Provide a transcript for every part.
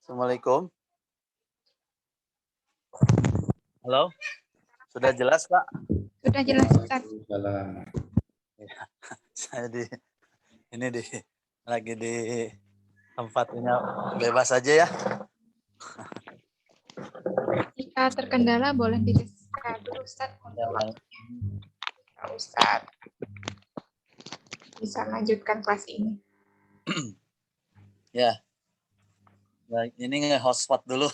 Assalamualaikum. Halo, sudah jelas Pak? Sudah jelas Ustaz. Ya, saya lagi di tempatnya bebas aja ya. Jika terkendala boleh dijelaskan dulu Ustaz untuk waktunya. Ustaz bisa lanjutkan kelas ini. Ya, baik, ini nge-hotspot dulu.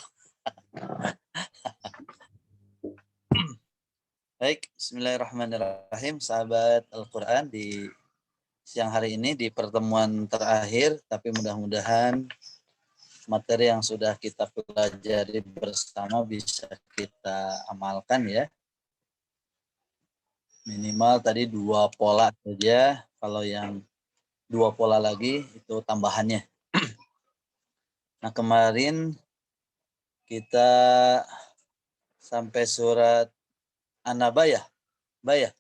Baik, bismillahirrahmanirrahim, sahabat Al-Quran, di siang hari ini di pertemuan terakhir, tapi mudah-mudahan materi yang sudah kita pelajari bersama bisa kita amalkan ya. Minimal tadi 2 pola saja, kalau yang 2 pola lagi itu tambahannya. Nah, kemarin kita sampai surat An-Naba ya? Iya.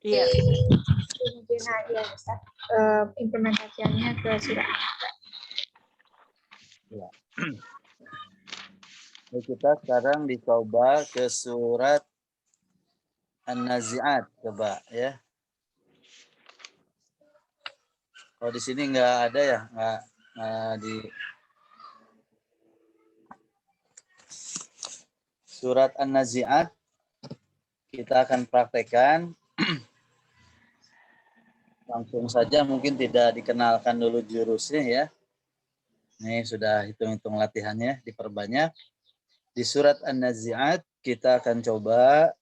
Iya. Nah, ya Ustaz. Implementasinya ke surat. Ya. Kita sekarang dicoba ke surat An-Nazi'at, coba ya. Kalau di sini nggak ada ya, nggak di surat An-Nazi'at kita akan praktekkan. Langsung saja, mungkin tidak dikenalkan dulu jurusnya ya. Ini sudah hitung-hitung latihannya, diperbanyak. Di surat An-Nazi'at kita akan coba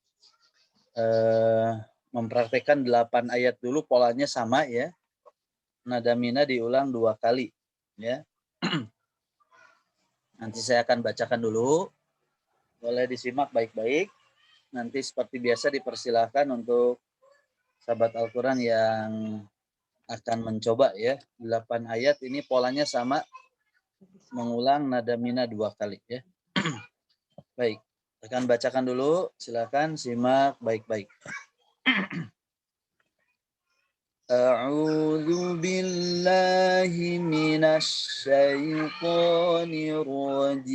mempraktekkan 8 ayat dulu, polanya sama ya. Nada mina diulang 2 kali ya. Nanti saya akan bacakan dulu, boleh disimak baik-baik. Nanti seperti biasa dipersilahkan untuk sahabat Al-Quran yang akan mencoba ya. 8 ayat ini polanya sama, mengulang nada mina 2 kali ya. Baik, akan bacakan dulu, silakan simak baik-baik. A'udzu billahi minasy syaithanir rajim.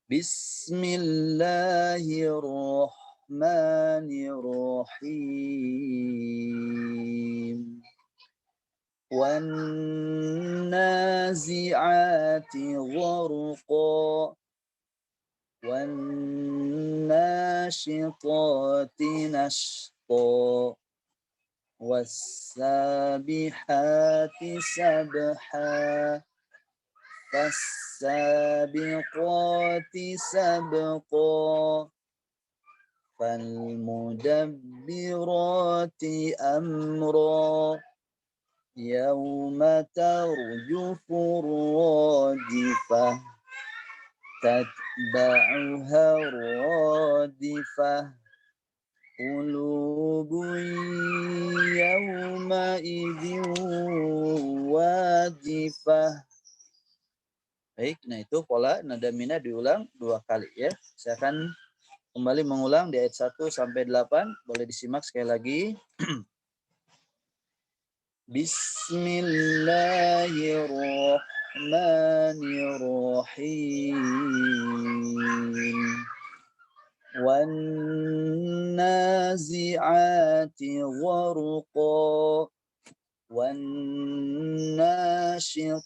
Bismillahirrahmanirrahim. Wan nazi'ati gharqa wan nashitati nashta was-sabihati sabha was-sabiqati sabqa falmudabbirati amra yawma tarjufu rajifah tatba'uha radifah qulubun yawma idzin wajifah. Baik, nah itu pola nada mina diulang 2 kali ya. Saya akan kembali mengulang di ayat 1 sampai 8, boleh disimak sekali lagi. Bismillahirrahmanirrahim. Wan nazi'ati gharqa wan nashitati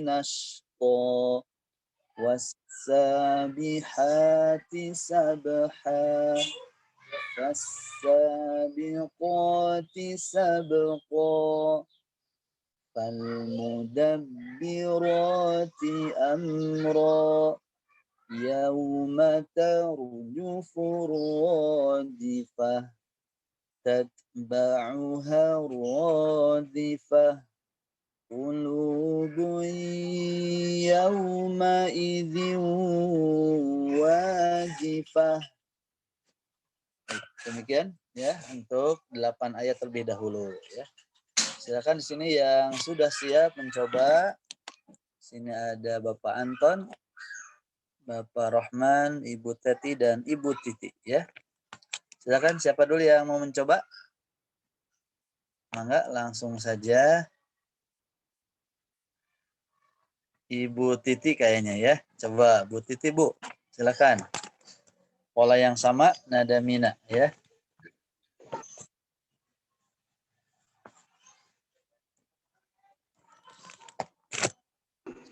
nashta was-sabihati sabha was-sabiqati sabqa falmudabbirati amra yawma tarjufu radifah tatba'uha radifah qulubun yawma idzin wajifah. Demikian ya untuk 8 ayat terlebih dahulu ya. Silakan di sini yang sudah siap mencoba. Sini ada Bapak Anton, Bapak Rohman, Ibu Teti dan Ibu Titi ya. Silakan, siapa dulu yang mau mencoba? Mangga langsung saja. Ibu Titi kayaknya ya. Coba Bu Titi, Bu. Silakan. Pola yang sama, nada mina ya.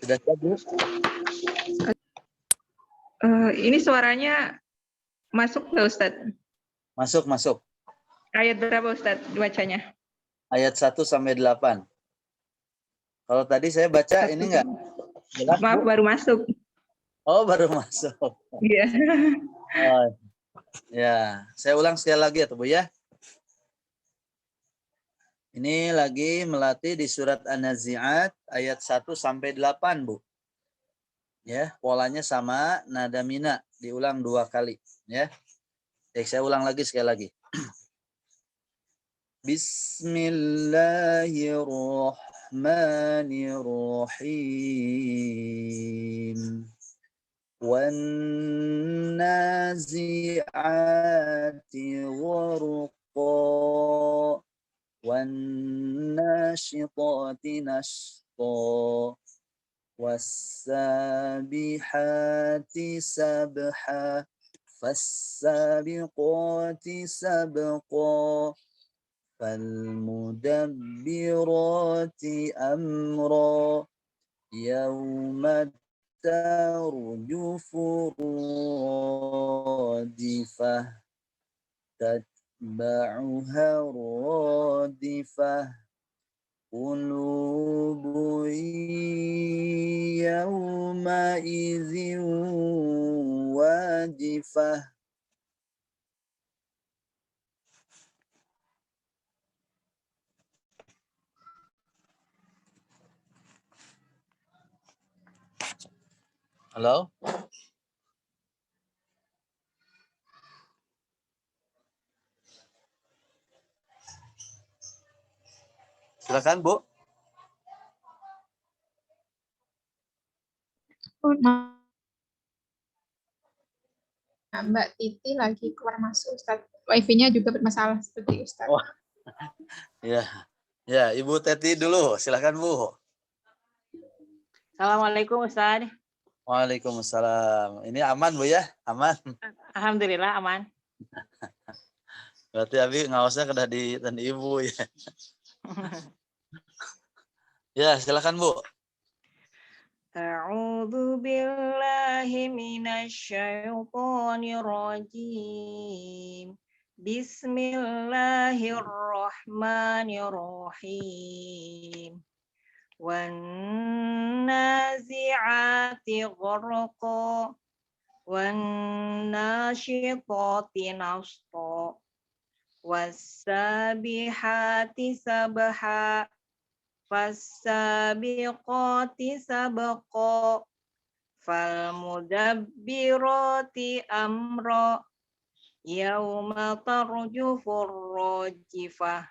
Sudah siap, Bu? Ini suaranya masuk nggak Ustadz? Masuk, masuk. Ayat berapa Ustadz bacanya? Ayat 1 sampai 8. Kalau tadi saya baca ini enggak jelas, Maaf, Bu? baru masuk. Oh, baru masuk. Iya. Oh, ya, saya ulang sekali lagi ya, Bu ya. Ini lagi melatih di surat An-Nazi'at ayat 1 sampai 8, Bu. Ya, polanya sama, nada mina, diulang 2 kali, ya. Baik, saya ulang lagi sekali lagi. Bismillahirrahmanirrahim. Wan nazi'ati gharqa. والناشطات نشطا والسابحات سبحا فالسابقات سبقا فالمدبرات أمرا يوم ترجف الرادفة تتبعها الرادفة قلوب يومئذ واجفة. Halo? Silakan, Bu. Oh, nah, Mbak Titi lagi keluar masuk Ustadz. Wifi-nya juga bermasalah seperti Ustadz. Oh, ya. Ya, Ibu Teti dulu. Silakan, Bu. Assalamualaikum Ustaz. Waalaikumsalam. Ini aman, Bu ya? Aman. Alhamdulillah aman. Berarti Abi ngawasnya kedah di dan Ibu ya. Ya, silakan, Bu. A'udzu billahi minasyaitonir rajim. Bismillahirrahmanirrahim. Wan nazi'ati gharqa wan nasyitati nashta was-sabihati sabha fas-sabiqati sabqa fal-mudabbirati amra yauma tarjufur rajifah.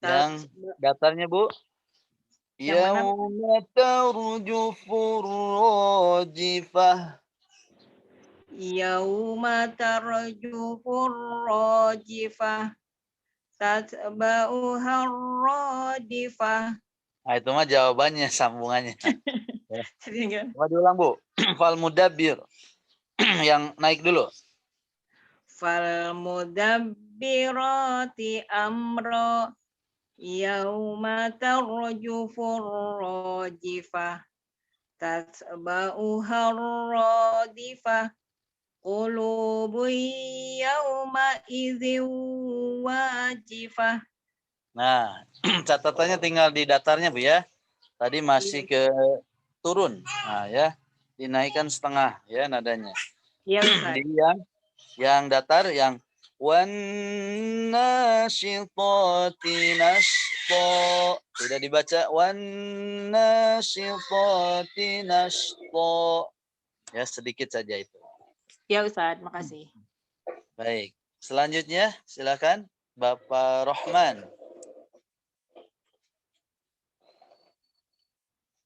Yang datarnya, Bu. Yang mana? Yauma tarjufur rajifah. Yauma tarjufur rajifah tatba'uha radifah. Nah, itu mah jawabannya, sambungannya. Sedangkan Coba diulang, Bu. Fal mudabbir. Yang naik dulu. fal mudabbirati amra yauma tarjufur rajifah tatba'uha radifah qulubu yauma idzin wajifah. Nah, catatannya tinggal di datarnya, Bu ya. Tadi masih ke turun. Nah, ya. Dinaikkan setengah ya nadanya. Iya Ustaz. Di yang datar yang wan nasyitati nashta. Tidak dibaca wan nasyitati nashta. Ya, sedikit saja itu. Iya Ustaz, makasih. Baik. Selanjutnya silakan Bapak Rohman.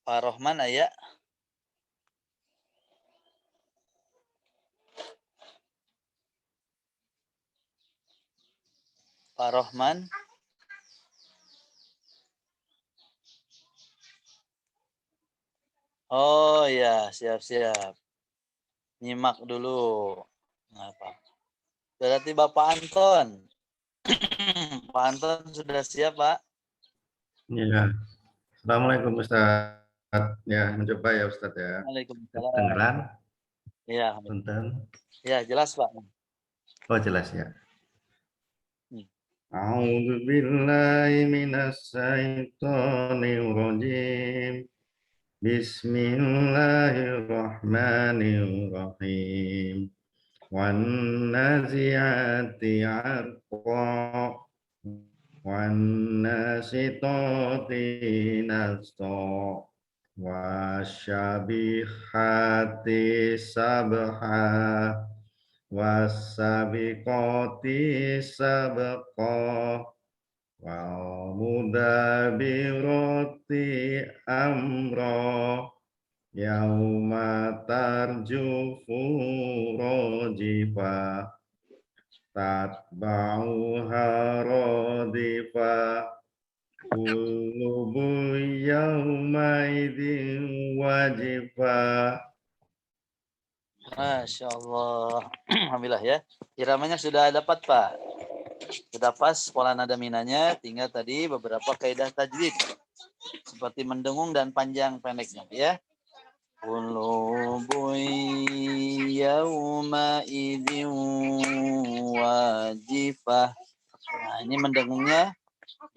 Pak Rohman aya. Pak Rohman. Oh ya, siap-siap. Nyimak dulu. Apa? Berarti Bapak Anton. Pak Anton sudah siap, Pak? Ya, Assalamualaikum Ustaz. Ya, mencoba ya Ustaz ya. Waalaikumsalam. Kedengeran? Ya, Punten. ya jelas, Pak. Oh, jelas ya. Hmm. A'udzu billahi minas syaitonir rajim. Bismillahirrahmanirrahim. Wan nazi'ati 'arqa. Wan nasitati nasqa. Wasyabihati sabha wasabiqati sabqa wal mudabirati amra yauma tarjufu rajifa tatba'uha radifa Qulubu yaumaidin wajifah. Masya Allah. Alhamdulillah ya. Iramanya sudah dapat, Pak. Sudah pas pola nada minanya. Tinggal tadi beberapa kaidah tajwid. Seperti mendengung dan panjang pendeknya ya. Qulubu yauma idzin wajifah. Nah, ini mendengungnya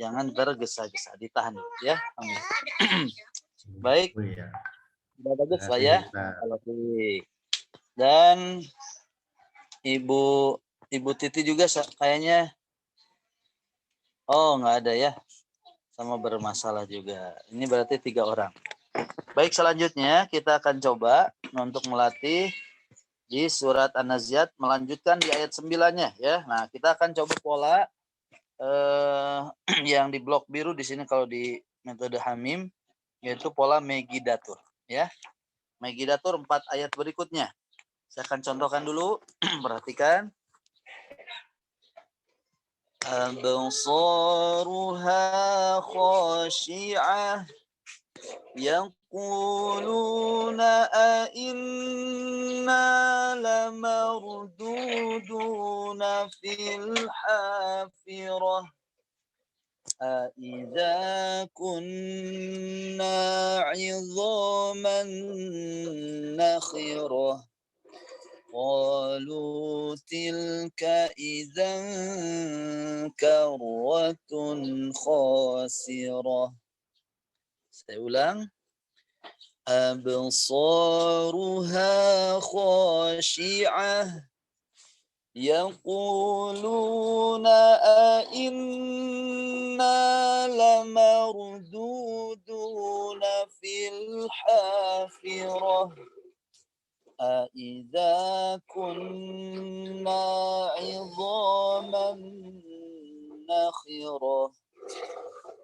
jangan tergesa-gesa, ditahan ya. Baik, Oh iya. sudah bagus Pak Terima ya. kasih, Ustaz. Kalau dan Ibu Titi juga kayaknya nggak ada ya, sama bermasalah juga. Ini berarti 3 orang. Baik, selanjutnya kita akan coba untuk melatih di surat An-Naziat, melanjutkan di ayat 9-nya ya. Nah, kita akan coba pola yang di blok biru di sini kalau di metode Hamim, yaitu pola Megidatur ya. Megidatur 4 ayat berikutnya. Saya akan contohkan dulu, perhatikan. Absaruha khashi'ah yaquluna a inna lamarduduna fil hafirah أَإِذَا كُنَّا عِظَامًا نَخِرَةً قَالُوا تِلْكَ إِذًا كَرَّةٌ خَاسِرَةٌ. Saya ulang. أَبْصَارُهَا خَاشِعَةٌ يقولون أئنا لمردودون في الحافرة أئذا كنا عظاما نخرة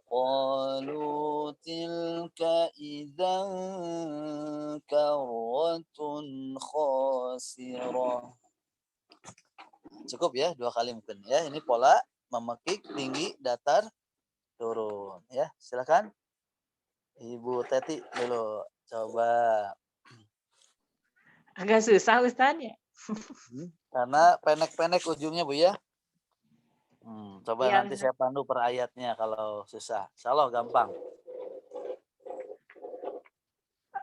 قالوا تلك إذا كرة خاسرة. Cukup ya, 2 kali mungkin ya. Ini pola memekik, tinggi, datar, turun ya. Silakan Ibu Teti dulu coba. Agak susah Ustaz ya. Karena pendek-pendek ujungnya Bu ya. Coba Iya, nanti benar. saya pandu per ayatnya kalau susah. Insyaallah gampang.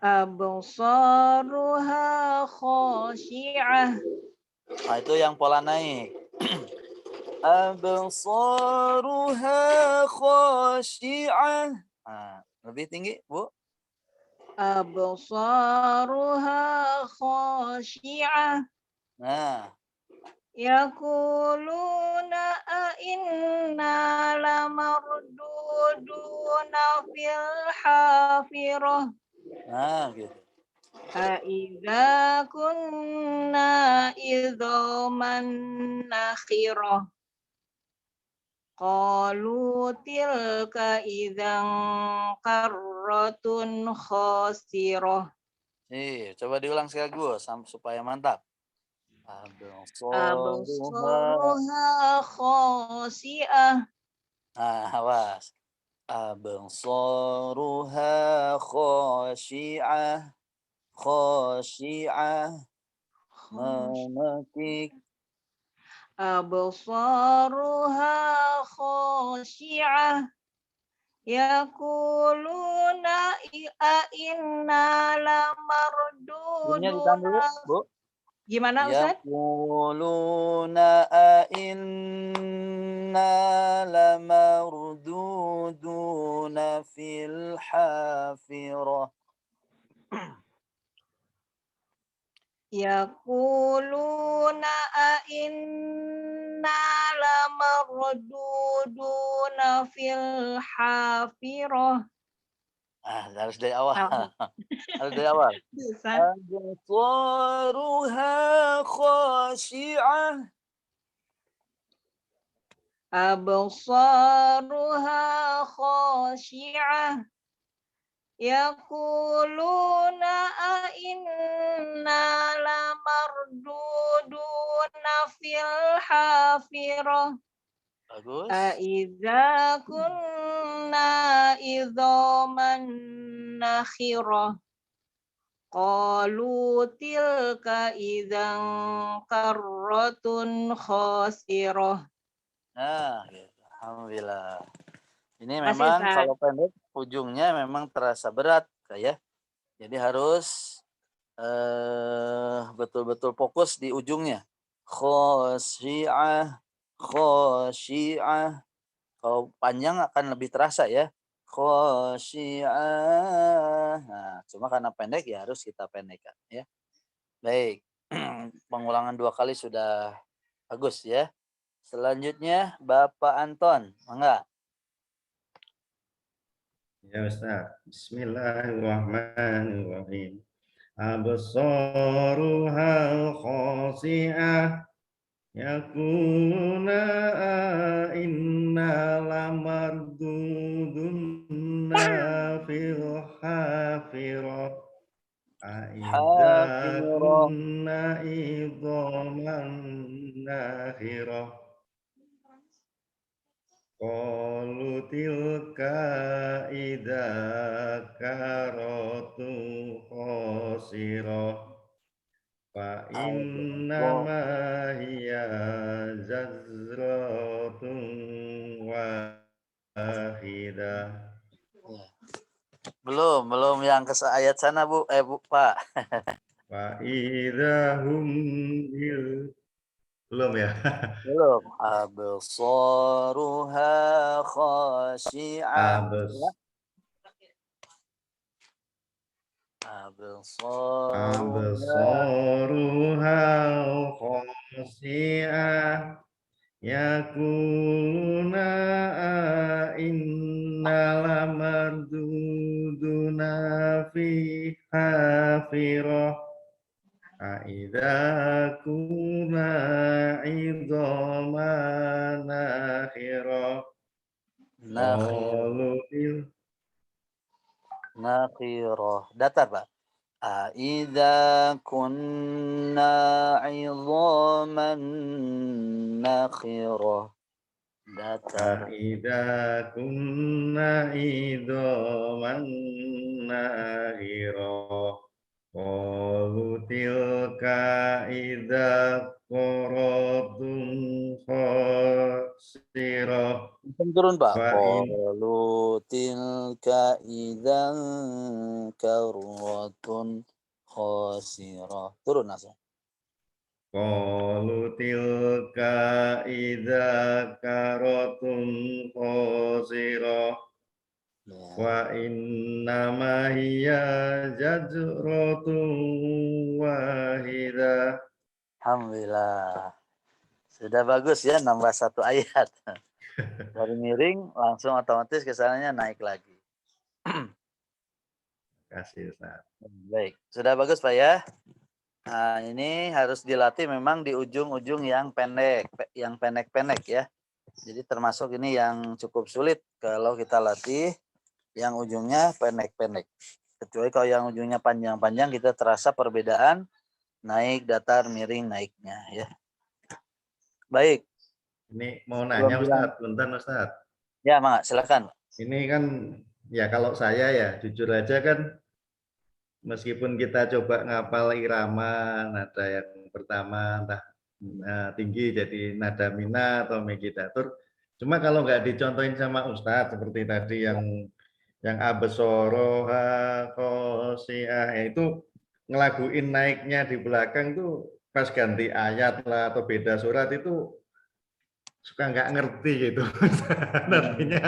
Absaruha khashi'ah. Nah, itu yang pola naik. Absaruha khashi'ah. Nah, lebih tinggi, Bu. Absaruha khashi'ah. Nah, Yaquluna inna lamarduduna fil hafirah. nah gitu. Aidza kunna idzaman nakhirah. Qalu tilka idzan karratun khasirah. Coba diulang sekaligus supaya mantap. Absaruha. Absaruha khasi'ah. Nah, awas. Absaruha khashi'ah. Khashi'ah. Memetik. Absaruha khashi'ah. Yaquluna a inna Ini ditahan dulu, lamarduduna. Bu. Gimana Ustaz? Yaquluna a inna lamarduduna fil hafirah. Yaquluna a inna lamarduduna fil hafirah. Harus dari awal. Oh. Harus dari awal. Susah. Absaruha khashi'ah. Absaruha khashi'ah. Yaquluna a inna lamarduduna fil hafirah. Bagus. Aiza kunna idzaman nakhirah. Qalu tilka idzan karratun khasirah. Nah, gitu. Alhamdulillah. Ini Masih, memang Ustaz. kalau pendek ujungnya memang terasa berat, ya. Jadi harus betul-betul fokus di ujungnya. Khashi'ah, khashi'ah. Kalau panjang akan lebih terasa ya. Khashi'ah. Nah, cuma karena pendek ya harus kita pendekkan ya. Baik. Pengulangan 2 kali sudah bagus ya. Selanjutnya Bapak Anton, mangga. Ya Ustaz. Bismillahirrahmanirrahim. Absaruha khasi'ah. Yakuna inna lamardudunna fil hafirah. Aiza Hafirah. kunna idhaman nakhirah. Qalu tilka idza karatu khasirah. Fa innama hiya zazratun wahidah. Ya. Belum yang ke ayat sana Bu, Bu Pak. Fa idahum belum ya. Belum. Absaruha khashi'ah. Ya. Absaruha khasi'ah. Yakuluna inna lamarduduna fi hafirah. Aidza kuna idhaman nakhirah. Nakhirah. Datar, Pak. Aidza kunna 'idhaman nakhirah. Datar. Aidza kunna idhaman nakhirah. Qalu tilka idza qaratun khasirah. Turun, Pak. Wa in Qalu tilka idzan karratun khasirah. Turun langsung. Qalu tilka idza karatun khasirah. Ya. Wa innama hiya zajratun wahidah. Alhamdulillah. Sudah bagus ya, nambah 1 ayat. Dari miring langsung otomatis kesananya naik lagi. Kasih Ustaz. Baik, sudah bagus Pak ya. Nah, ini harus dilatih memang di ujung-ujung yang pendek, yang pendek-pendek ya. Jadi termasuk ini yang cukup sulit kalau kita latih yang ujungnya pendek-pendek. Kecuali kalau yang ujungnya panjang-panjang kita terasa perbedaan naik, datar, miring, naiknya ya. Baik. Ini mau nanya Ustaz, bentar Ustaz. Ya, Mak, silakan. Ini kan ya kalau saya ya jujur aja kan meskipun kita coba ngapal irama nada yang pertama entah tinggi jadi nada mina atau megidatur, cuma kalau nggak dicontohin sama Ustadz seperti tadi yang abesoroha kosiah itu ngelaguin naiknya di belakang tuh pas ganti ayat lah atau beda surat itu suka nggak ngerti gitu. Artinya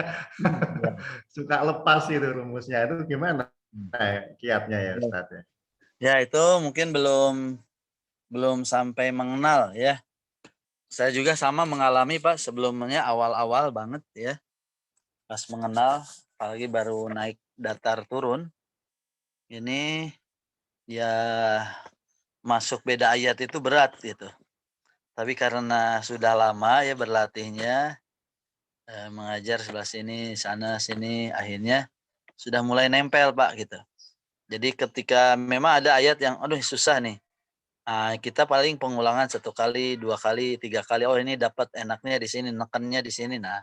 suka lepas itu rumusnya itu gimana kiatnya ya Ustadz ya? Ya itu mungkin belum sampai mengenal ya. Saya juga sama mengalami Pak sebelumnya awal-awal banget ya. Pas mengenal apalagi baru naik datar turun. Ini ya masuk beda ayat itu berat gitu. Tapi karena sudah lama ya berlatihnya mengajar sebelah sini, sana sini akhirnya sudah mulai nempel Pak gitu. Jadi ketika memang ada ayat yang aduh susah nih. Kita paling pengulangan 1 kali, 2 kali, 3 kali. Oh ini dapat enaknya di sini, nekennya di sini. Nah,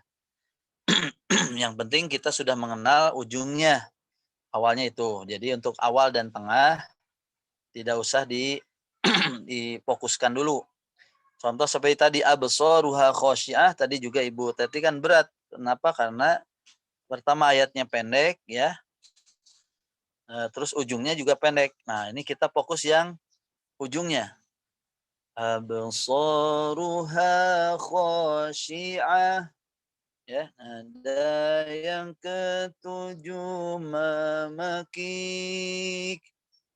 yang penting kita sudah mengenal ujungnya. Awalnya itu. Jadi untuk awal dan tengah tidak usah difokuskan dulu. Contoh seperti tadi absaruha khosyiah tadi juga Ibu Teti kan berat. Kenapa? Karena pertama ayatnya pendek ya. Terus ujungnya juga pendek. Nah, ini kita fokus yang ujungnya. Absaruha khasyi'ah ya, ada yang ketujuh memakik.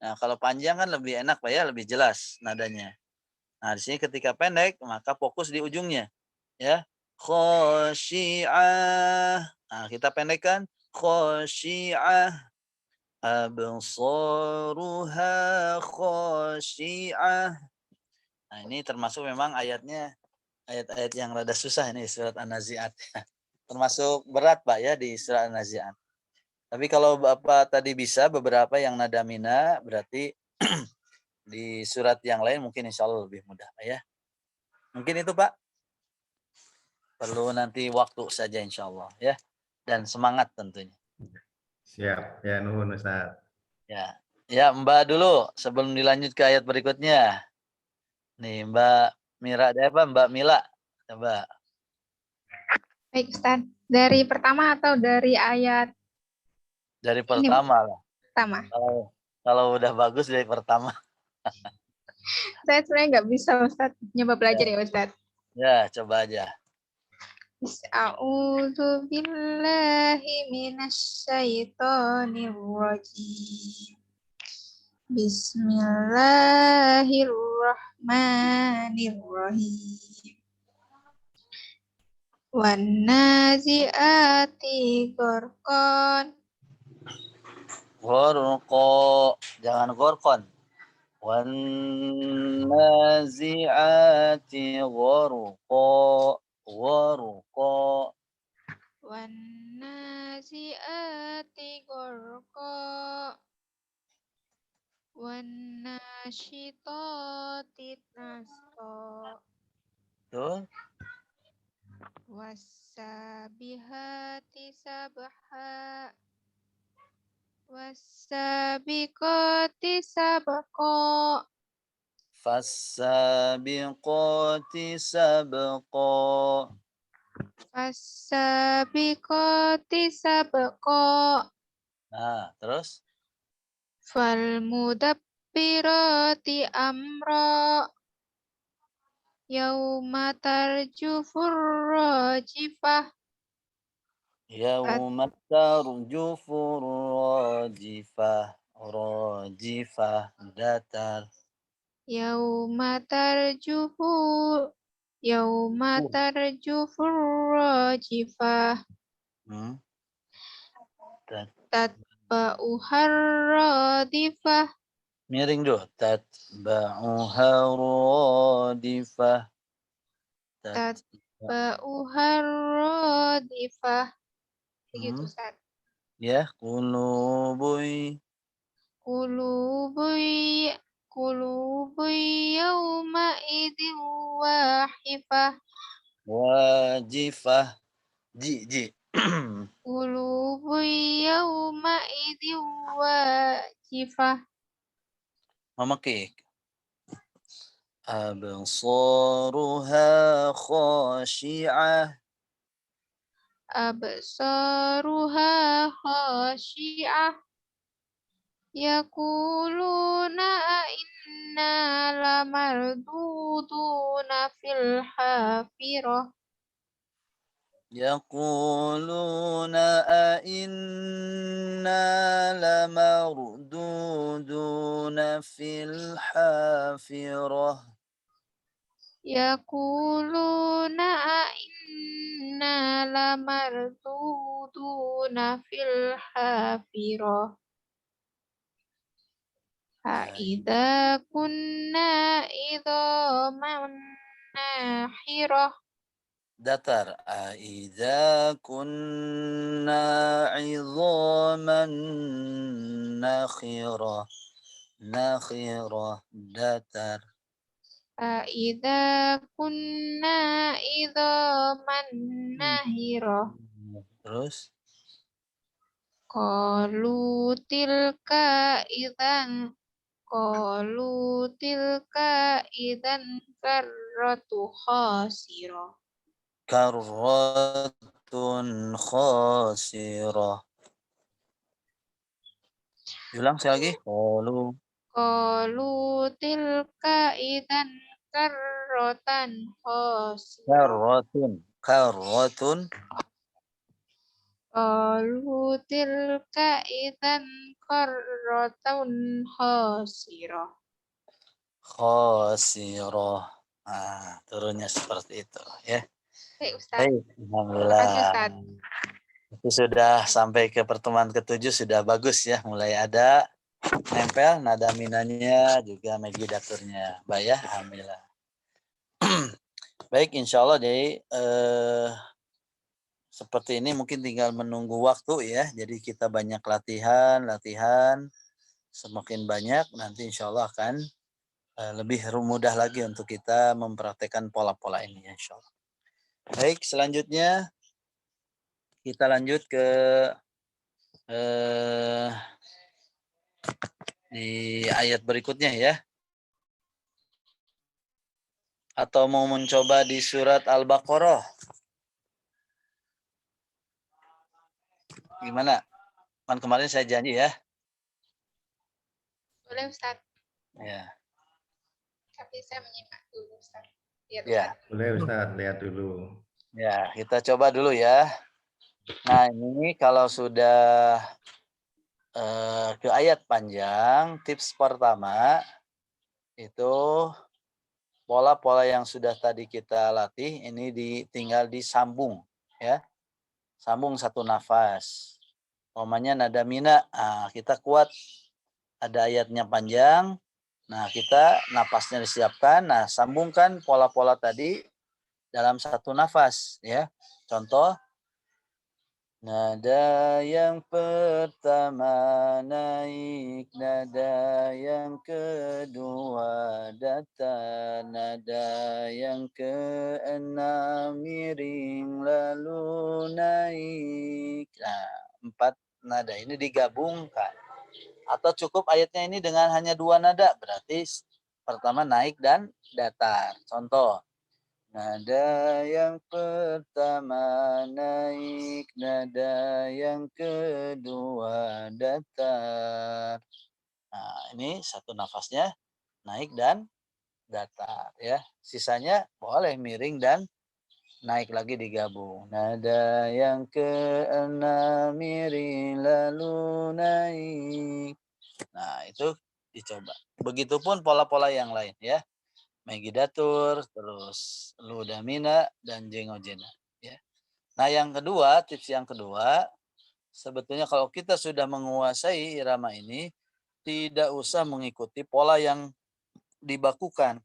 Nah, kalau panjang kan lebih enak Pak ya, lebih jelas nadanya. Nah, di sini ketika pendek maka fokus di ujungnya ya. Khasyi'ah. Nah, kita pendekkan khasyi'ah. Absaruha khasyi'ah. Nah, ini termasuk memang ayatnya ayat-ayat yang rada susah ini surat An-Nazi'at. Termasuk berat Pak ya di surat An-Nazi'at. Tapi kalau Bapak tadi bisa beberapa yang nada mina berarti di surat yang lain mungkin insya Allah lebih mudah Pak ya. Mungkin itu Pak. Perlu nanti waktu saja insya Allah ya. Dan semangat tentunya. Siap, ya nuhun Ustaz. Ya. Ya Mbak dulu sebelum dilanjut ke ayat berikutnya. Nih Mbak Mira ada apa? Mbak Mila. Coba. Baik, Ustaz. Dari pertama atau dari ayat Dari ini pertama lah. pertama? Kalau udah bagus dari pertama. Saya sebenarnya nggak bisa, Ustaz. Nyoba belajar ya, Ustaz. Ya, coba aja. A'udzu billahi minasyaitonir rajim. Bismillahirrahmanirrahim. Wan nazi'ati gharqan. Gorko, jangan gorkon. Wan nazi'ati gorko, gorko. Wan nazi'ati gharqa. Wan nasyitati nasqa. Tuh. Wassabihati sabha. Wassabiqati sabqa. Fassabiqati sabqa. Fassabiqati sabqa. Nah, terus? Falmudabbirati amra. Yauma tarjufur rajifah. Yauma tarjufur rajifah. Rajifah datar. Yauma tarjufur rajifah. Tatba'uhar radifah. Miring dulu. Tatba'uha radifah. Tatba'uhar radifah. Begitu, Ustaz. Ya, kulubuy. Kulubuy yauma idin wahifah. Wajifah. Ji. Qulubu yawma idin wajifah. Memakik. Absaruha khashi'ah. Absaruha khashi'ah. Yaquluna inna lamarduduna fil hafirah. يقولون أئنا لمردودون في الحافرة Yaquluna inna lamarduduna fil hafirah. Idza kunna idhaman nakhirah. datar أإذا كنا عظاما نخرة datar Idza kunna idhaman nakhirah. terus Qalu tilka idzan karratu khasirah. karratun khasirah. Ulang sekali lagi. Qalu tilka idzan karratan khasirah. Karratun Qalu tilka idzan karratun khasirah. khasirah. Nah, turunnya seperti itu ya. Oke, Ustaz. Baik, Terima kasih, alhamdulillah. Ustaz. Itu sudah sampai ke pertemuan ke-7 sudah bagus ya, mulai ada nempel nada minanya juga megidaturnya. Baik ya, alhamdulillah. Baik, insya Allah jadi seperti ini mungkin tinggal menunggu waktu ya. Jadi kita banyak latihan, semakin banyak nanti insya Allah akan lebih mudah lagi untuk kita mempraktekkan pola-pola ini ya, insya Allah. Baik, selanjutnya kita lanjut ke di ayat berikutnya ya. Atau mau mencoba di surat Al-Baqarah? Gimana? Kan kemarin saya janji ya. Boleh, Ustaz. Ya. Tapi saya menyimak dulu, Ustaz. Lihat, Ya. Ustaz. Boleh Ustaz, lihat dulu. Ya, kita coba dulu ya. Nah, ini kalau sudah ke ayat panjang, tips pertama itu pola-pola yang sudah tadi kita latih ini tinggal disambung ya. Sambung satu nafas. Umpamanya nada mina, kita kuat ada ayatnya panjang. Nah, kita napasnya disiapkan. Nah, sambungkan pola-pola tadi dalam satu nafas ya. Contoh nada yang pertama naik, nada yang kedua datar, nada yang keenam miring lalu naik. Nah, 4 nada ini digabungkan. Atau cukup ayatnya ini dengan hanya 2 nada, berarti pertama naik dan datar. Contoh nada yang pertama naik, nada yang kedua datar. Nah, ini satu nafasnya naik dan datar ya. Sisanya boleh miring dan naik lagi digabung. Nada yang keenam miring lalu naik. Nah, itu dicoba. Begitupun pola-pola yang lain ya. Megidatur, terus ludamina, dan jengojena. Ya. Nah, yang kedua, tips yang kedua, sebetulnya kalau kita sudah menguasai irama ini, tidak usah mengikuti pola yang dibakukan.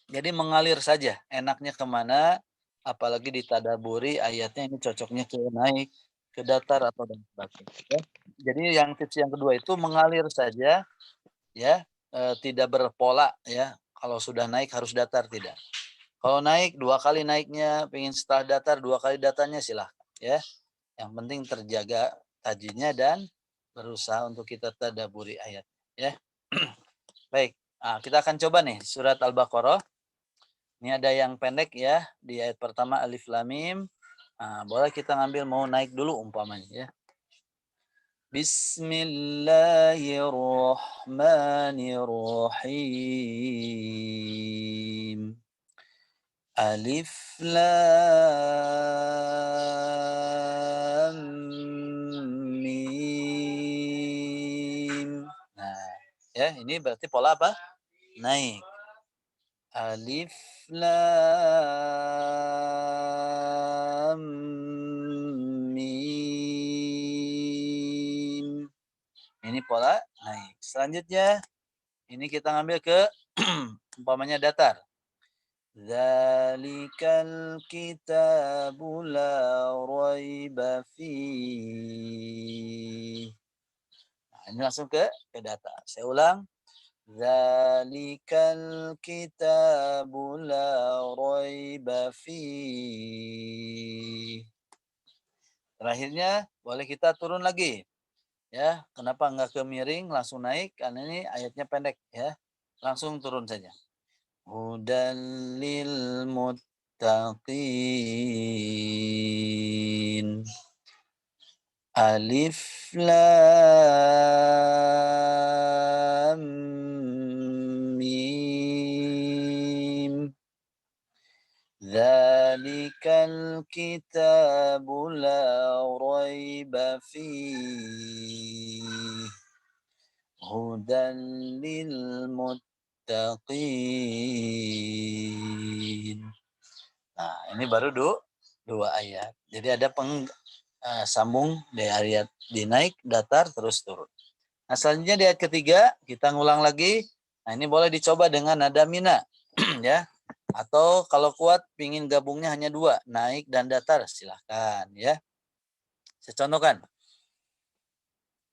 Jadi mengalir saja, enaknya kemana, apalagi ditadaburi ayatnya ini cocoknya ke naik, ke datar, atau dan sebagainya. Ya. Jadi yang tips yang kedua itu mengalir saja, ya, tidak berpola ya. Kalau sudah naik harus datar, tidak. Kalau naik 2 kali naiknya, pengen setelah datar 2 kali datarnya silahkan ya. Yang penting terjaga tajwidnya dan berusaha untuk kita tadaburi ayat. Ya. Baik, kita akan coba nih surat Al-Baqarah. Ini ada yang pendek ya di ayat pertama Alif Lam Mim. Boleh kita ngambil mau naik dulu umpamanya ya. Bismillahirrahmanirrahim. Alif Lam Mim. Nah, ya ini berarti pola apa? Naik. Alif Lam Mim. Ini pola naik. Selanjutnya ini kita ngambil ke umpamanya datar. Dzalikal kitabu la raiba fihi. Nah, ini langsung ke datar. Saya ulang. Dzalikal kitabu la raiba fihi. Terakhirnya boleh kita turun lagi. Ya, kenapa enggak ke miring langsung naik? Karena ini ayatnya pendek ya. Langsung turun saja. Hudal lil muttaqin. Alif Lam Mim. Dzalikal kitabu la raiba fihi. Hudan lil muttaqin. Nah, ini baru dua ayat. Jadi ada sambung dari ayat dinaik, datar, terus turun. Nah, selanjutnya di ayat ketiga, kita ngulang lagi. Nah, ini boleh dicoba dengan nada mina. Ya. Atau kalau kuat, pingin gabungnya hanya dua, naik dan datar, silahkan. Ya. Saya contohkan.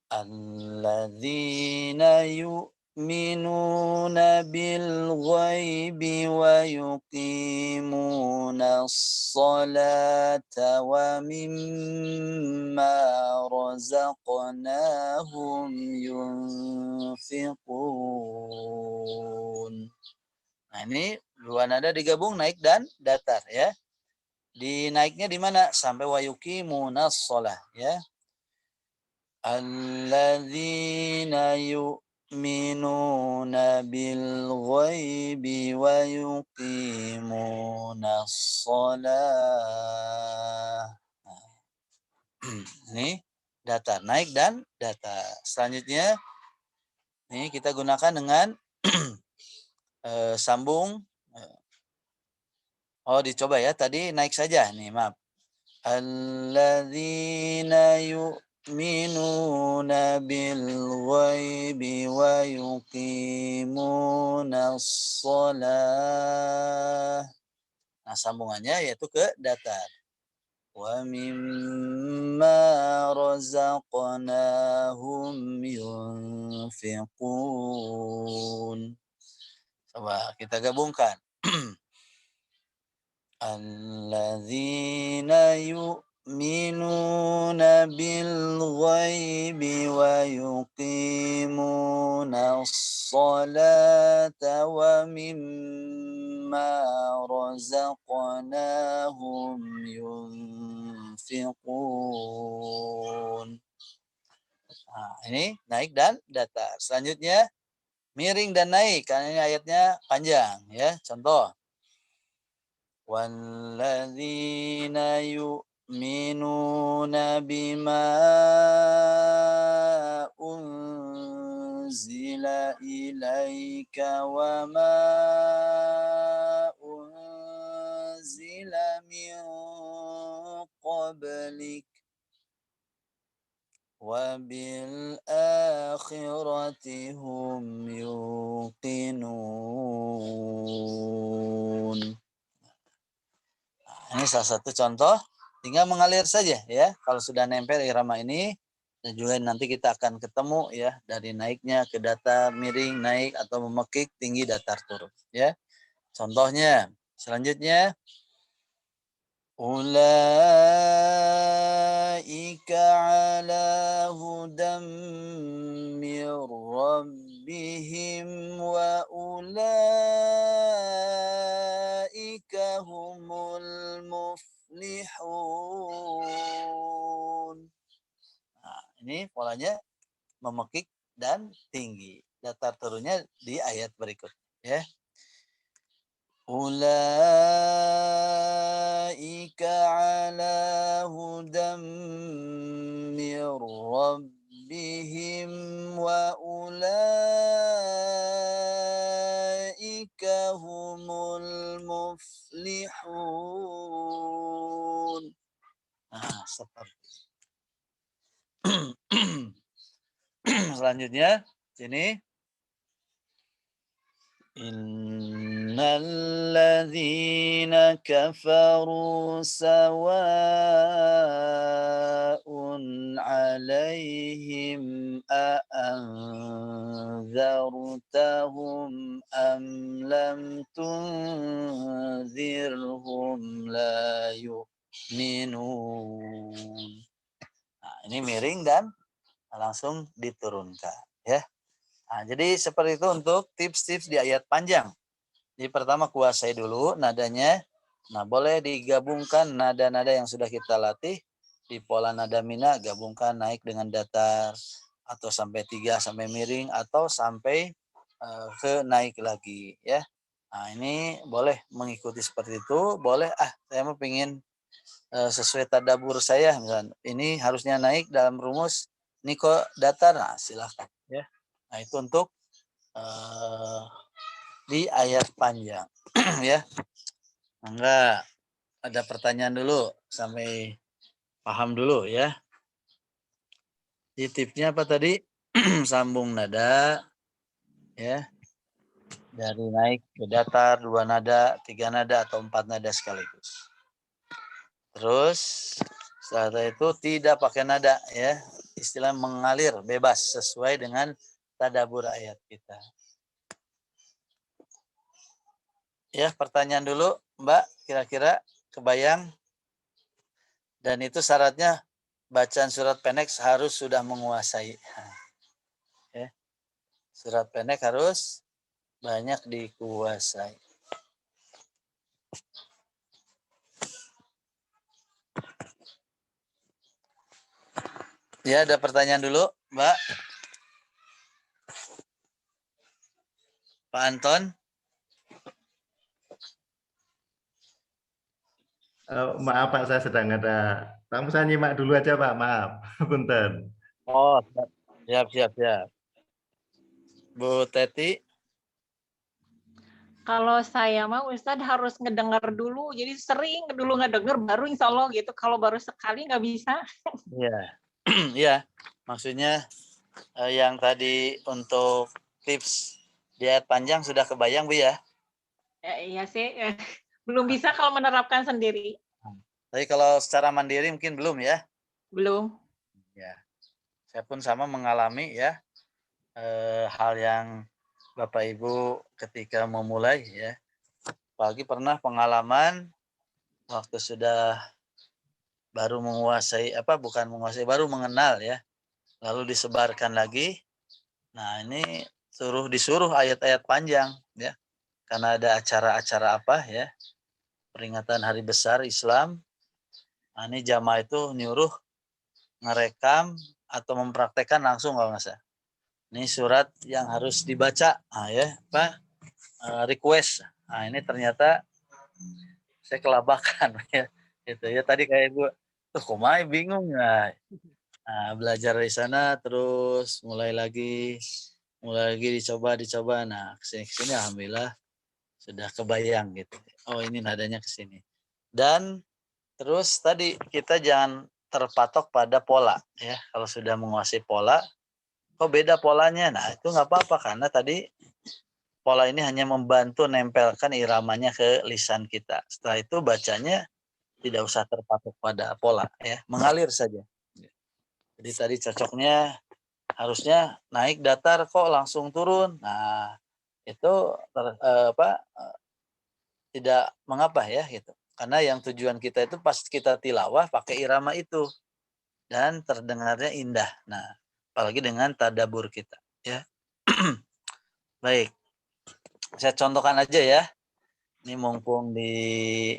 Alladzina yu'minuna bil ghaibi wa yuqimuna as-salata wa mimma razaqnahum yunfiqun. Nah, ini dua nada digabung naik dan datar ya. Dinaiknya di mana? Sampai wa yuqimuna as-salah ya. Alladzina yu'minuna bil ghaibi wa yuqimuna shalah. Ini datar, naik dan datar. Selanjutnya ini kita gunakan dengan sambung. Oh, dicoba ya. Tadi naik saja nih, maaf. Alladzina yu'minuna bil ghaibi wa yuqimuna shalah. Nah, sambungannya yaitu ke datar. Wa mimma razaqnahum yunfiqun. Coba kita gabungkan. Alladzina yu'minuna bil ghaibi wa yuqimuna as-salata wa mimma razaqnahum yunfiqun. Nah, ini naik dan datar. Selanjutnya miring dan naik karena ini ayatnya panjang ya. Contoh. وَالَّذِينَ يُؤْمِنُونَ بِمَا أُنْزِلَ إِلَيْكَ وَمَا أُنْزِلَ مِنْ قَبْلِكَ وَبِالْآخِرَةِ هُمْ يُوقِنُونَ. Ini salah satu contoh, tinggal mengalir saja ya. Kalau sudah nempel irama ini, dan juga nanti kita akan ketemu ya dari naiknya ke datar, miring, naik atau memekik, tinggi, datar, turun ya. Contohnya, selanjutnya Ulaika ala hudam min rabbihim wa ulaika humul muflihun. Nah, ini polanya memekik dan tinggi. Datar turunnya di ayat berikutnya, ya. Ulaika ala hudam min rabbihim wa ulaika humul muflihun. Nah, seperti selanjutnya sini innal ladzina kafaru sawa'un 'alaihim a anzartahum am lam tunzirhum la yu'minun. Nah, ini miring dan langsung diturunkan, ya. Nah, jadi seperti itu untuk tips-tips di ayat panjang. Jadi pertama kuasai dulu nadanya. Nah, boleh digabungkan nada-nada yang sudah kita latih di pola nada mina, gabungkan naik dengan datar atau sampai 3 sampai miring atau sampai ke naik lagi, ya. Nah, ini boleh mengikuti seperti itu, boleh saya mau pengen sesuai tadabur saya, misalnya ini harusnya naik dalam rumus, ini kok datar, nah silahkan, ya. Nah, itu untuk di ayat panjang. Ya. Enggak, ada pertanyaan dulu sampai paham dulu, ya. Di tipsnya apa tadi? Sambung nada, ya. Dari naik ke datar, 2 nada, 3 nada atau 4 nada sekaligus. Terus setelah itu tidak pakai nada, ya. Istilah mengalir bebas sesuai dengan tadabur ayat kita. Ya, pertanyaan dulu, Mbak, kira-kira kebayang? Dan itu syaratnya bacaan surat pendek harus sudah menguasai. Ya. Surat pendek harus banyak dikuasai. Ya, ada pertanyaan dulu, Mbak. Pak Anton. Maaf Pak, saya sedang ada tamu, saya nyimak dulu aja Pak, maaf. Punten. Oh, siap. Bu Teti. Kalau saya mah Ustadz harus ngedengar dulu, jadi sering dulu ngedenger baru insya Allah gitu. Kalau baru sekali nggak bisa. Iya. Iya, maksudnya yang tadi untuk tips di ayat panjang sudah kebayang, Bu, ya? Iya sih, belum bisa kalau menerapkan sendiri. Tapi kalau secara mandiri mungkin belum, ya? Belum. Ya. Saya pun sama mengalami, ya, hal yang Bapak Ibu ketika memulai, ya. Apalagi pernah pengalaman waktu sudah baru menguasai, baru mengenal, ya. Lalu disebarkan lagi. Nah, ini disuruh ayat-ayat panjang, ya. Karena ada acara-acara ya, peringatan hari besar Islam. Nah, ini jamaah itu nyuruh ngerekam atau mempraktekkan langsung kalau nggak salah. Ini surat yang harus dibaca, ya, request. Nah, ini ternyata saya kelabakan, ya. Itu ya tadi kayak Ibu, tuh kumai bingung ya. Nah, belajar di sana terus mulai lagi dicoba. Nah, kesini alhamdulillah sudah kebayang gitu. Oh, ini nadanya ke sini. Dan terus tadi kita jangan terpatok pada pola, ya. Kalau sudah menguasai pola, kok beda polanya? Nah, itu nggak apa-apa karena tadi pola ini hanya membantu nempelkan iramanya ke lisan kita. Setelah itu bacanya tidak usah terpatok pada pola, ya, mengalir saja. Jadi tadi cocoknya harusnya naik datar kok langsung turun. Nah, itu tidak mengapa, ya, gitu. Karena yang tujuan kita itu pas kita tilawah pakai irama itu dan terdengarnya indah. Nah, apalagi dengan tadabur kita, ya. Baik. Saya contohkan aja ya. Ini mumpung di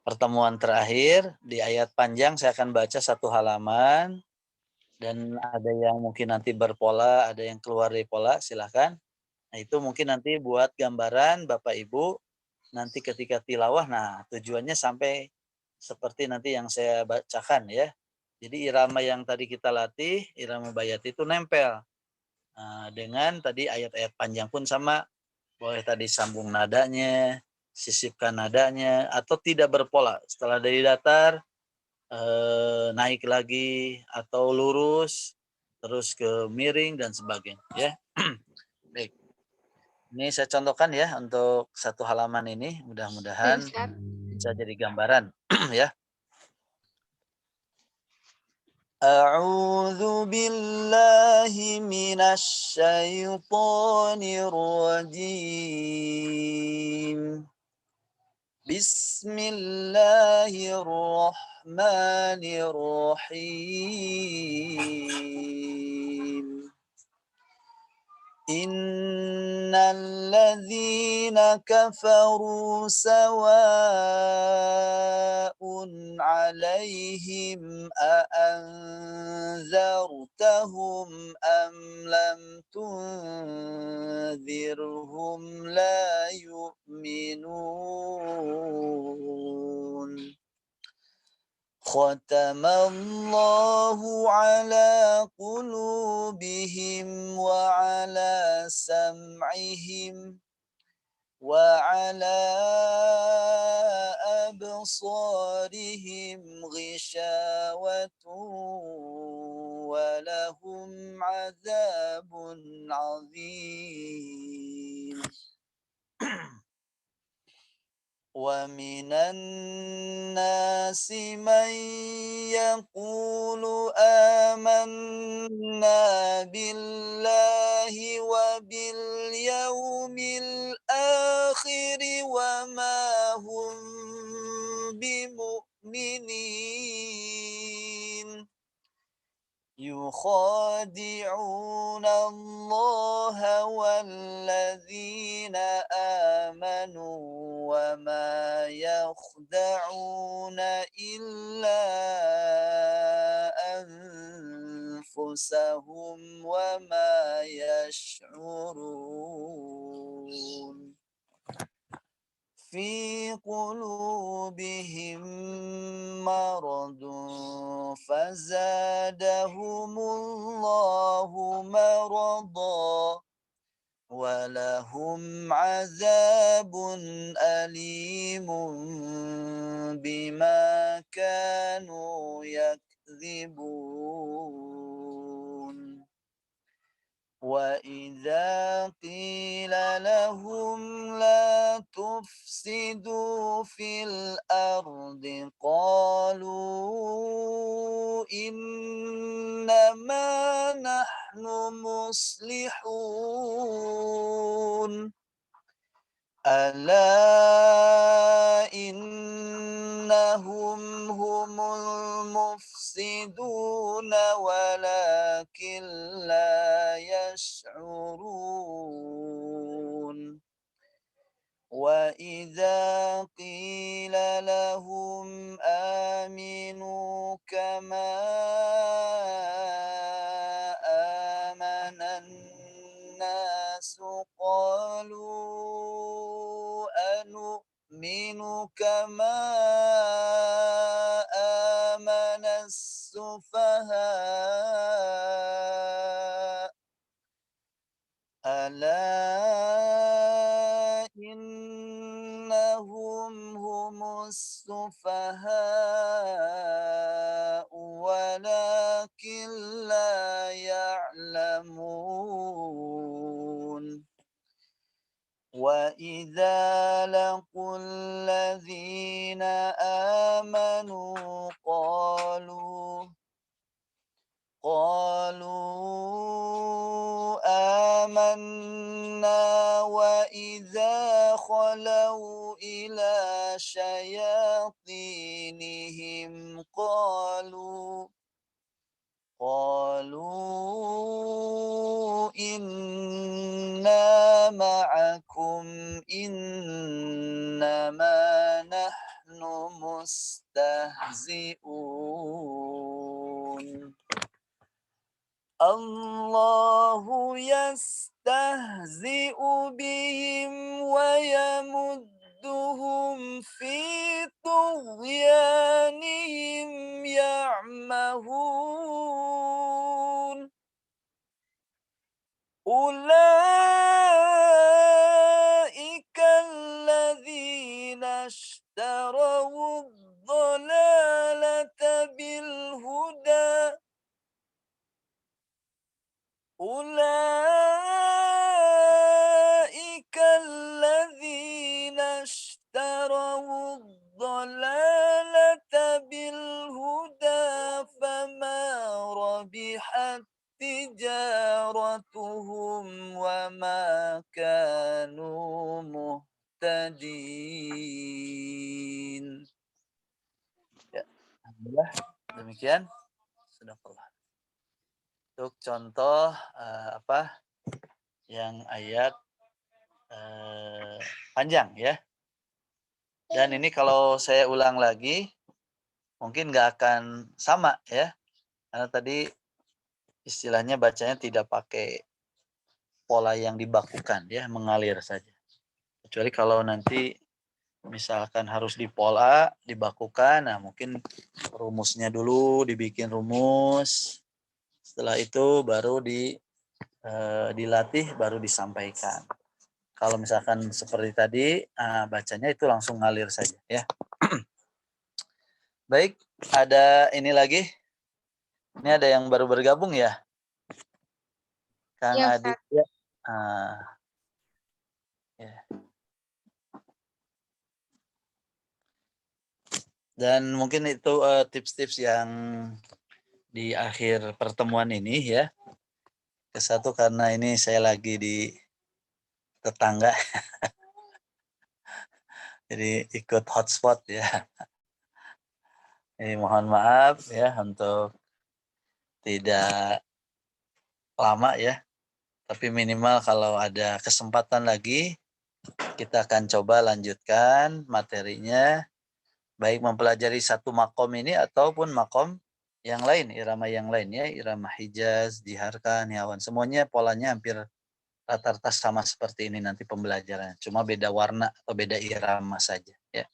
pertemuan terakhir di ayat panjang saya akan baca satu halaman dan ada yang mungkin nanti berpola, ada yang keluar dari pola, silahkan. Nah, itu mungkin nanti buat gambaran Bapak Ibu nanti ketika tilawah. Nah, tujuannya sampai seperti nanti yang saya bacakan ya. Jadi irama yang tadi kita latih, irama bayat itu nempel. Nah, dengan tadi ayat-ayat panjang pun sama. Boleh tadi sambung nadanya, sisipkan nadanya, atau tidak berpola. Setelah dari datar, naik lagi, atau lurus, terus ke miring, dan sebagainya. Ya. Baik. Ini saya contohkan ya untuk satu halaman ini. Ya, Mudah-mudahan Ustaz. bisa jadi gambaran. Ya. A'udzu billahi minasy syaithanir rajim. Bismillahirrahmanirrahim. Innal ladzina kafaru sawa'un 'alaihim a'anzartahum am lam tunzirhum la yu'minun. Khatamallahu ala qulubihim wa ala sam'ihim wa ala absarihim ghishawatun wa lahum azabun azim. ومن الناس من يقول آمنا بالله وباليوم الآخر وما هم بمؤمنين يخادعون الله والذين آمنوا وما يخدعون إلا أنفسهم وما يشعرون في قلوبهم مرض فزادهم الله مرضا ولهم عذاب أليم بما كانوا يكذبون وإذا قيل لهم لا تفسدوا في الأرض قالوا إنما نحن مصلحون ألا إنهم هم المفسدون ولكن لا يشعرون وإذا قيل لهم آمنوا كما آمن الناس قالوا أنؤمن كما آمن السفهاء ألا إنهم هم السفهاء ولكن لا يعلمون وإذا لقوا الذين آمنوا قالوا آمنا وإذا خلوا إلى شياطينهم يمينهم قالوا إنا معكم إنما نحن مستهزئون الله يستهزئ بهم ويمدهم في طغيانهم يعمهون أولئك الذين اشتروا الضلالة بالهدى أولئك الذين اشتروا الضلالة بالهدى فما ربحت تجارتهم وما كانوا مهتدين. Ya, alhamdulillah demikian. Sedaqallah. Untuk contoh yang ayat panjang ya. Dan ini kalau saya ulang lagi mungkin nggak akan sama ya. Karena tadi istilahnya bacanya tidak pakai pola yang dibakukan ya, mengalir saja. Kecuali kalau nanti misalkan harus dipola, dibakukan, nah mungkin rumusnya dulu dibikin rumus. Setelah itu baru dilatih, baru disampaikan. Kalau misalkan seperti tadi, bacanya itu langsung ngalir saja ya. Baik, ada ini lagi. Ini ada yang baru bergabung ya, Kang Ya, Adit Ustaz. ya. Ya. Dan mungkin itu tips-tips yang di akhir pertemuan ini ya. Kesatu karena ini saya lagi di tetangga. Jadi ikut hotspot ya. Jadi mohon maaf ya untuk tidak lama ya. Tapi minimal kalau ada kesempatan lagi kita akan coba lanjutkan materinya. Baik mempelajari satu makom ini ataupun makom yang lain, irama yang lain ya, irama Hijaz, Jiharkan, Hiawan, semuanya polanya hampir rata-rata sama seperti ini nanti pembelajarannya, cuma beda warna atau beda irama saja ya.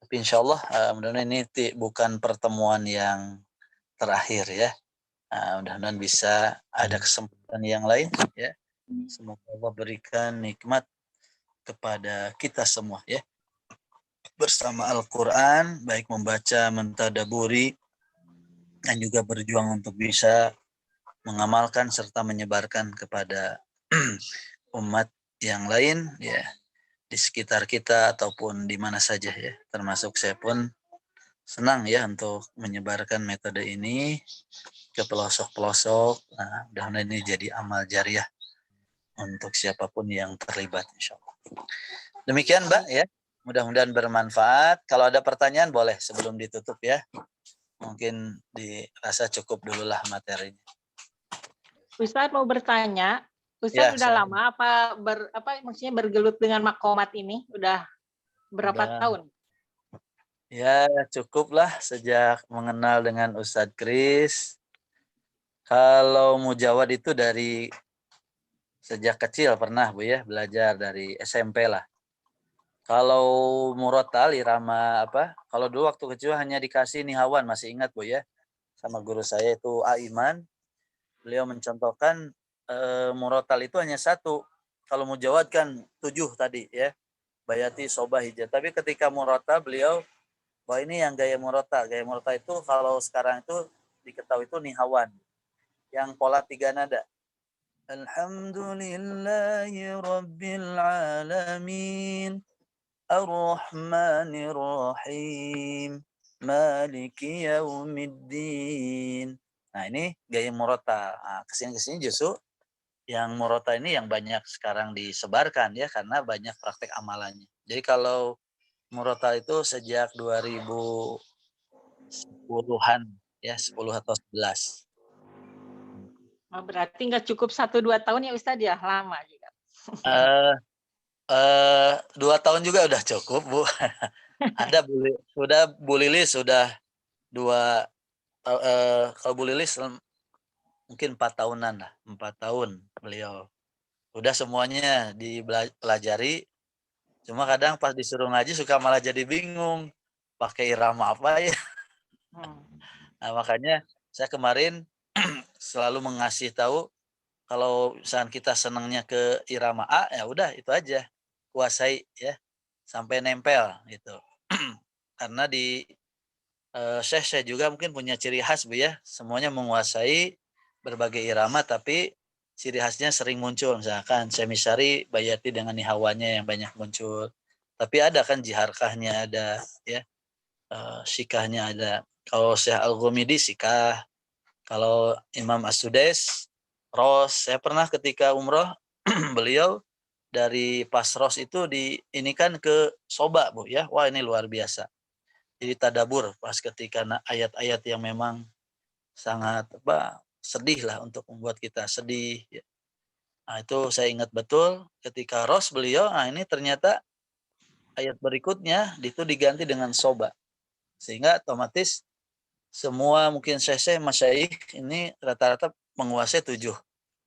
Tapi insya Allah mudah-mudahan ini bukan pertemuan yang terakhir ya. Mudah-mudahan bisa ada kesempatan yang lain ya. Semoga Allah berikan nikmat kepada kita semua ya. Bersama Al-Quran, baik membaca, mentadaburi, dan juga berjuang untuk bisa mengamalkan serta menyebarkan kepada umat yang lain ya, di sekitar kita ataupun di mana saja ya. Termasuk saya pun senang ya untuk menyebarkan metode ini ke pelosok-pelosok. Nah, mudah-mudahan ini jadi amal jariah untuk siapapun yang terlibat insya Allah. Demikian Mbak ya. Mudah-mudahan bermanfaat. Kalau ada pertanyaan boleh sebelum ditutup ya. Mungkin dirasa cukup dulu lah materinya. Ustadz mau bertanya, Ya, Ustadz udah lama maksudnya bergelut dengan makomat ini? Udah berapa tahun? Ya, cukuplah sejak mengenal dengan Ustadz Kris. Kalau mujawad itu dari sejak kecil pernah Bu ya, belajar dari SMP lah. Kalau murotal irama kalau dulu waktu kecil hanya dikasih nihawan, masih ingat Bu ya, sama guru saya itu Aiman. Beliau mencontohkan murotal itu hanya satu. Kalau mujawad kan 7 tadi ya, bayati, sobah, hijab. Tapi ketika murotal beliau, bahwa ini yang gaya murotal. Gaya murotal itu kalau sekarang itu diketahui itu nihawan, yang pola 3 nada. Alhamdulillahi Rabbil Alamin. Ar-Rahmanir-Rahim, Maliki Yaumiddin. Nah ini gaya murotal. Nah, kesini justru yang murotal ini yang banyak sekarang disebarkan ya, karena banyak praktek amalannya. Jadi kalau murotal itu sejak 2000 10-an ya, 10 atau 11. Oh, berarti nggak cukup 1-2 tahun ya Ustadz ya, lama juga. 2 tahun juga udah cukup, Bu. Ada Bu Lilis sudah 2 kalau Bu Lilis mungkin 4 tahunan lah, 4 tahun beliau. Udah semuanya dipelajari, cuma kadang pas disuruh ngaji suka malah jadi bingung, pakai irama apa ya. Nah, makanya saya kemarin selalu mengasih tahu kalau misalnya kita senangnya ke irama A, ya udah itu aja, kuasai ya sampai nempel gitu. Karena di saya juga mungkin punya ciri khas, Bu ya, semuanya menguasai berbagai irama, tapi ciri khasnya sering muncul, misalkan semisari bayati dengan nihawanya yang banyak muncul. Tapi ada kan jiharkahnya ada ya, sikahnya ada. Kalau Syekh Al-Ghumidi sikah, kalau Imam As-Sudais ros. Saya pernah ketika umroh beliau dari pas ros itu diinikan ke soba, Bu ya. Wah, ini luar biasa. Jadi tadabur pas ketika ayat-ayat yang memang sangat sedih lah, untuk membuat kita sedih ya. Nah, itu saya ingat betul ketika ros beliau, nah ini ternyata ayat berikutnya itu diganti dengan soba. Sehingga otomatis semua mungkin syekh masyaikh ini rata-rata menguasai 7.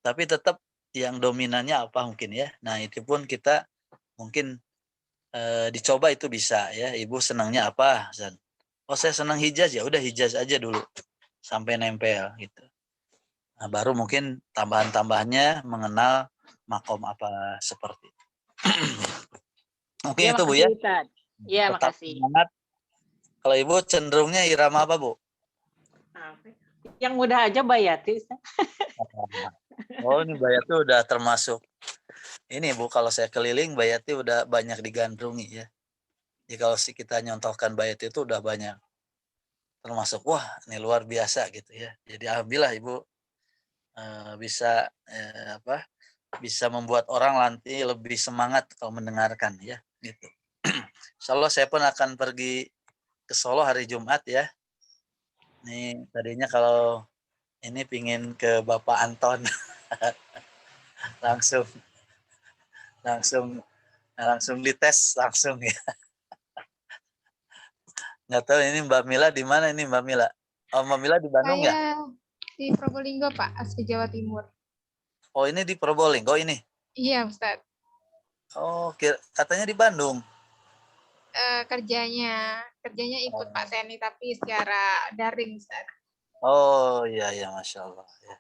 Tapi tetap yang dominannya apa mungkin ya. Nah, itu pun kita mungkin dicoba itu bisa ya. Ibu senangnya apa? Oh, saya senang Hijaz, ya udah Hijaz aja dulu sampai nempel gitu. Nah, baru mungkin tambahan-tambahannya mengenal makom apa seperti itu. Mungkin Ya, itu, Bu makasih ya. Ustadz. Ya, Tetap makasih. semangat. Kalau Ibu cenderungnya irama apa, Bu? Yang mudah aja bayati Ustadz. Oh, ini Bayati udah termasuk ini, Bu, kalau saya keliling Bayati udah banyak digandrungi ya. Jadi kalau kita nyontohkan Bayati itu udah banyak. Termasuk wah, ini luar biasa gitu ya. Jadi alhamdulillah Ibu bisa bisa membuat orang nanti lebih semangat kalau mendengarkan ya gitu. Insyaallah saya pun akan pergi ke Solo hari Jumat ya. Nih tadinya kalau ini pingin ke Bapak Anton langsung dites langsung ya. Nggak tahu ini Mbak Mila di mana ini Mbak Mila? Oh, Mbak Mila di Bandung ya? Saya di Probolinggo, Pak, asli Jawa Timur. Oh, ini di Probolinggo ini. Iya, Ustadz. Oh, katanya di Bandung. Kerjanya ikut Pak Seni, tapi secara daring, Ustadz. Oh, iya, ya, Masya Allah. Ya.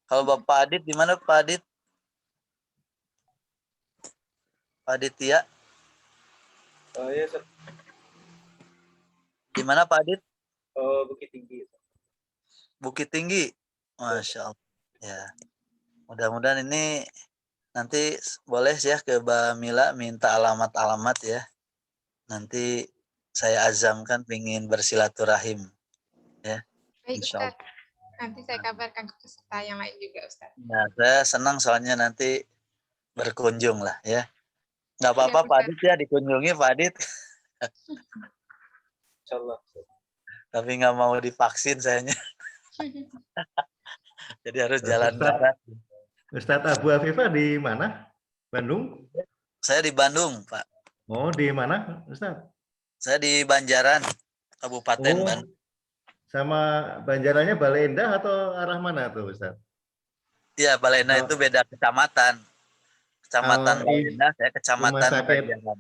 Kalau Bapak Adit, di mana Pak Adit? Pak Aditya? Ya, Di mana Pak Adit? Bukit Tinggi. Bukit Tinggi. Masya Allah. Ya. Mudah-mudahan ini nanti boleh ya ke Mbak Mila minta alamat-alamat ya. Nanti saya azamkan pingin bersilaturahim. Ya. Baik, Insya Allah. Ustadz. Nanti saya kabarkan ke peserta yang lain juga, Ustadz. Nah, saya senang soalnya nanti berkunjung lah ya. Nggak apa-apa Pak Adit ya, dikunjungi Pak Adit. Insyaallah. Tapi nggak mau divaksin sayanya. Jadi harus jalan darat. Ustadz Abu Afifah di mana? Bandung? Saya di Bandung, Pak. Oh, di mana, Ustadz? Saya di Banjaran, Kabupaten Bandung. Sama Banjarannya Bale Endah atau arah mana tuh, Ustadz? Iya, Bale Endah itu beda kecamatan. Kecamatan Bale Endah, saya kecamatan Banjaran.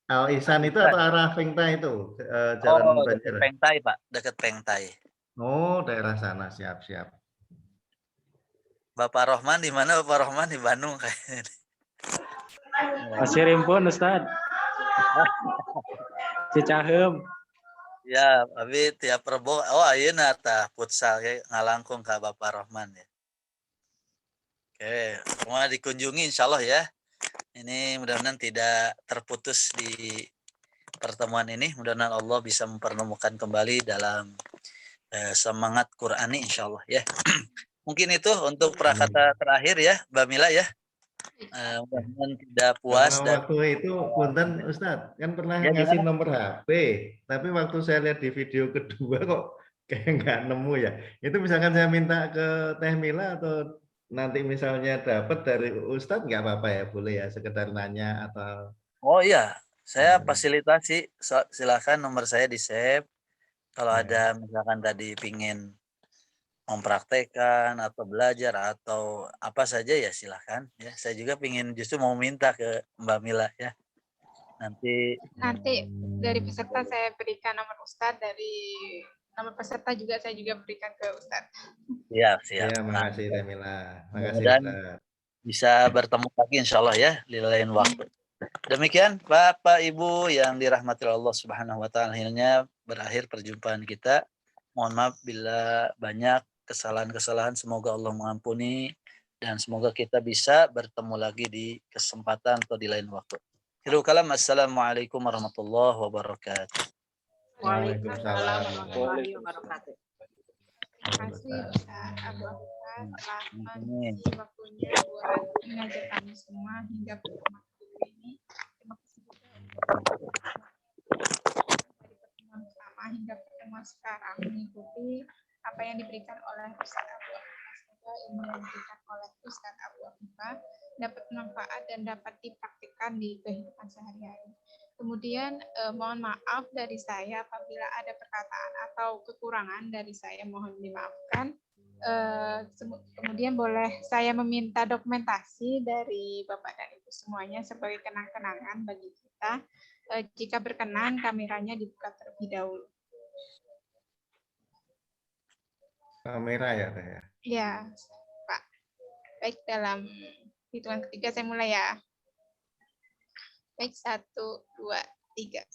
Al Ihsan itu atau arah Pengtai itu? Jalan Banjaran. Dekat Pengtai, Pak. Dekat Pengtai. Oh, daerah sana, siap-siap. Bapak Rohman di mana? Bapak Rohman di Bandung kayaknya. Masih rimpun, Ustadz. Cicahem. Ya, tapi tiap Rebo, ayeuna tah futsal ge ngalangkung ka Bapak Rohman ya. Oke, semua dikunjungi insyaallah ya. Ini mudah-mudahan tidak terputus di pertemuan ini. Mudah-mudahan Allah bisa mempertemukan kembali dalam semangat Qur'ani insyaallah ya. Mungkin itu untuk prakata terakhir ya, Mbak Mila ya. mudah-mudahan tidak puas Sama dan waktu itu, punten Ustadz, kan pernah Ya, ngasih gimana? nomor HP, tapi waktu saya lihat di video kedua kok kayak nggak nemu ya. Itu misalkan saya minta ke Teh Mila atau nanti misalnya dapat dari Ustadz nggak apa-apa ya, boleh ya, sekedar nanya atau oh iya, saya fasilitasi. Silakan nomor saya di save. Kalau Ya. ada misalkan tadi pingin mempraktekkan atau belajar atau apa saja ya silahkan ya. Saya juga pingin justru mau minta ke Mbak Mila ya. Nanti Nanti dari peserta saya berikan nomor Ustadz, dari nomor peserta juga saya juga berikan ke Ustadz. siap. Ya, Nah, makasih Teh Mila. Makasih mudah-mudahan Ustadz. bisa bertemu lagi insya Allah ya di lain waktu. Demikian Bapak Ibu yang dirahmati Allah Subhanahu wa taala, akhirnya berakhir perjumpaan kita. Mohon maaf bila banyak kesalahan-kesalahan, semoga Allah mengampuni dan semoga kita bisa bertemu lagi di kesempatan atau di lain waktu. Akhirul kalam, assalamualaikum warahmatullahi wabarakatuh. Waalaikumsalam warahmatullahi wabarakatuh. Terima kasih Ustadz Abu Afifah telah Amin. mengisi waktunya buat mengajar kami semua hingga pertemuan kedua ini. Terima kasih juga untuk dari pertemuan pertama hingga pertemuan sekarang mengikuti apa yang diberikan oleh Ustadz Abu Afifah. Semoga ilmu yang diberikan oleh Ustadz Abu Afifah dapat manfaat dan dapat dipraktikkan di kehidupan sehari-hari. Kemudian mohon maaf dari saya apabila ada perkataan atau kekurangan dari saya, mohon dimaafkan. Kemudian boleh saya meminta dokumentasi dari Bapak dan Ibu semuanya sebagai kenang-kenangan bagi kita. Jika berkenan, kameranya dibuka terlebih dahulu. Kamera ya, Teh ya. Ya, Pak. Baik, dalam hitungan ketiga saya mulai ya. Baik, 1, 2, 3.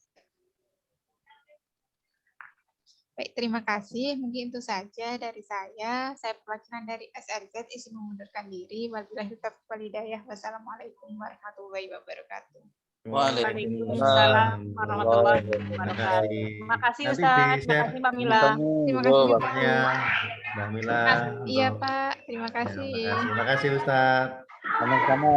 Baik, terima kasih. Mungkin itu saja dari saya. Saya perwakilan dari SRZ izin mengundurkan diri. Wabillahi taufiq wal hidayah. Wassalamualaikum warahmatullahi wabarakatuh. Waalaikumsalam warahmatullahi wabarakatuh. Terima kasih Nanti Ustaz, terima di-share kasih Mbak Mila. Terima kasih juga. fotonya Mbak Mila. Iya, untuk- Pak. Terima Ya, kasih. makasih. Makasih Ustadz. Sama-sama.